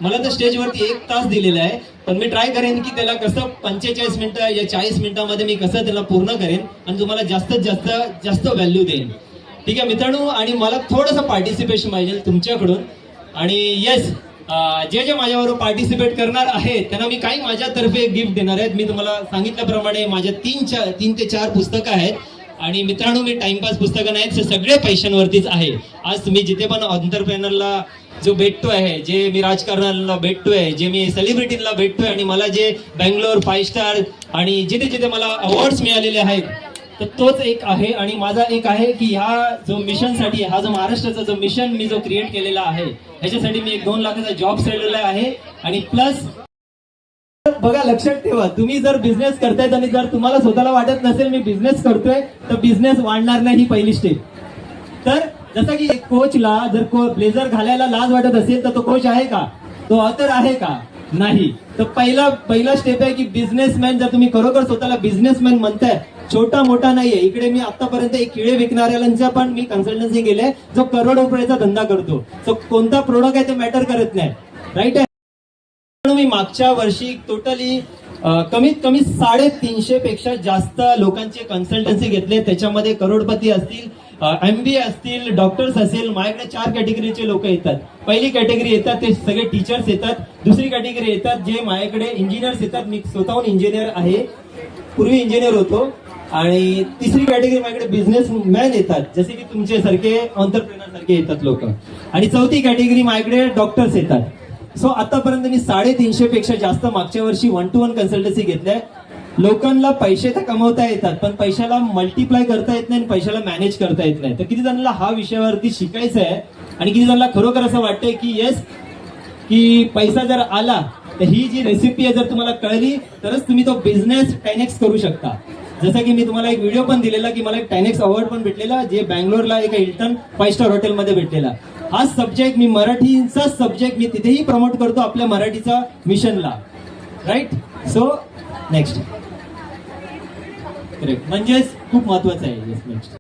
मला तर स्टेजवरती 1 तास दिलेला आहे, पण मी ट्राय करेन की त्याला कसं 45 मिनिटं या 40 मिनिटांमध्ये मी कसं त्याला पूर्ण करेन आणि तुम्हाला जास्तीत जास्त व्हॅल्यू देईन. ठीक आहे मित्रांनो, आणि मला थोडंसं पार्टिसिपेशन पाहिजे तुमच्याकडून. आणि येस, जे माझ्याबरोबर पार्टिसिपेट करणार आहेत त्यांना मी काही माझ्यातर्फे गिफ्ट देणार आहेत. मी तुम्हाला सांगितल्याप्रमाणे माझ्या 3 ते 4 पुस्तकं आहेत. आणि मित्रांनो, मी टाइमपास पुस्तकं नाहीत, ते सगळे पैशांवरतीच आहे. आज तुम्ही जिथे पण एंटरप्रेनरला जो भेटतोय, जे मी राजकारणाला भेटतोय, जे मी सेलिब्रिटीला भेटतोय, आणि मला जे बँगलोर 5 स्टार आणि जिथे जिथे मला अवॉर्ड्स मिळालेले आहेत, तर तोच एक आहे. आणि माझा एक आहे की ह्या जो मिशनसाठी, हा जो महाराष्ट्राचा जो मिशन मी जो क्रिएट केलेला आहे, ह्याच्यासाठी मी 2 लाखाचा जॉब सोडलेला आहे. आणि प्लस बघा, लक्षात ठेवा, तुम्ही जर बिझनेस करतायत आणि जर तुम्हाला स्वतःला वाटत नसेल मी बिझनेस करतोय, तर बिझनेस वाढणार नाही, ही पहिली स्टेप. तर जसं की एक कोचला जर ब्लेझर घालायला लाज वाटत असेल तर तो कोच आहे का? तो ऑथर आहे का? नाही. तर पहिला स्टेप आहे की बिझनेसमॅन, जर तुम्ही खरोखर स्वतःला बिझनेसमॅन म्हणताय, छोटा मोठा नाहीये. इकडे मी आतापर्यंत एक किडे विकणाऱ्यांचा पण मी कन्सल्टन्सी केले, जो करोड रुपयाचा धंदा करतो. सो कोणता प्रोडक्ट आहे ते मॅटर करत नाही, राईट आहे. मी मागच्या वर्षी टोटली कमीत कमी 350 पेक्षा जास्त लोकांचे कन्सल्टन्सी घेतले. त्याच्यामध्ये करोडपती असतील, MBA असतील, डॉक्टर्स असेल. माझ्याकडे 4 कॅटेगरीचे लोक येतात. पहिली कॅटेगरी येतात ते सगळे टीचर्स येतात. दुसरी कॅटेगरी येतात जे माझ्याकडे इंजिनियर्स येतात. मी स्वतःहून इंजिनियर आहे, पूर्वी इंजिनियर होतो. आणि तिसरी कॅटेगरी माझ्याकडे बिझनेसमॅन येतात, जसे की तुमचे सारखे एंटरप्रेनर सारखे येतात लोक. आणि चौथी कॅटेगरी माझ्याकडे डॉक्टर्स येतात. सो आतापर्यंत मी 350 पेक्षा जास्त मागच्या वर्षी 1-to-1 कन्सल्टन्सी घेतल्या. लोकांना पैसे तर कमवता येतात, पण पैशाला मल्टिप्लाय करता येत नाही आणि पैशाला मॅनेज करता येत नाही. तर किती जणांना हा विषयावरती शिकायचं आहे आणि किती जणांना खरोखर असं वाटतंय की येस, की पैसा जर आला तर ही जी रेसिपी आहे जर तुम्हाला कळली तरच तुम्ही तो बिझनेस 10x करू शकता. जसं की मी तुम्हाला एक व्हिडिओ पण दिलेला की मला एक 10x अवॉर्ड पण भेटलेला, जे बँगलोरला एक हिल्टन 5 स्टार हॉटेलमध्ये भेटलेला. हा सब्जेक्ट मी मराठीचा सब्जेक्ट मी तिथेही प्रमोट करतो आपल्या मराठीचा मिशनला, राईट. सो नेक्स्ट, करेक्ट, म्हणजेच खूप महत्वाचं आहे. नेक्स्ट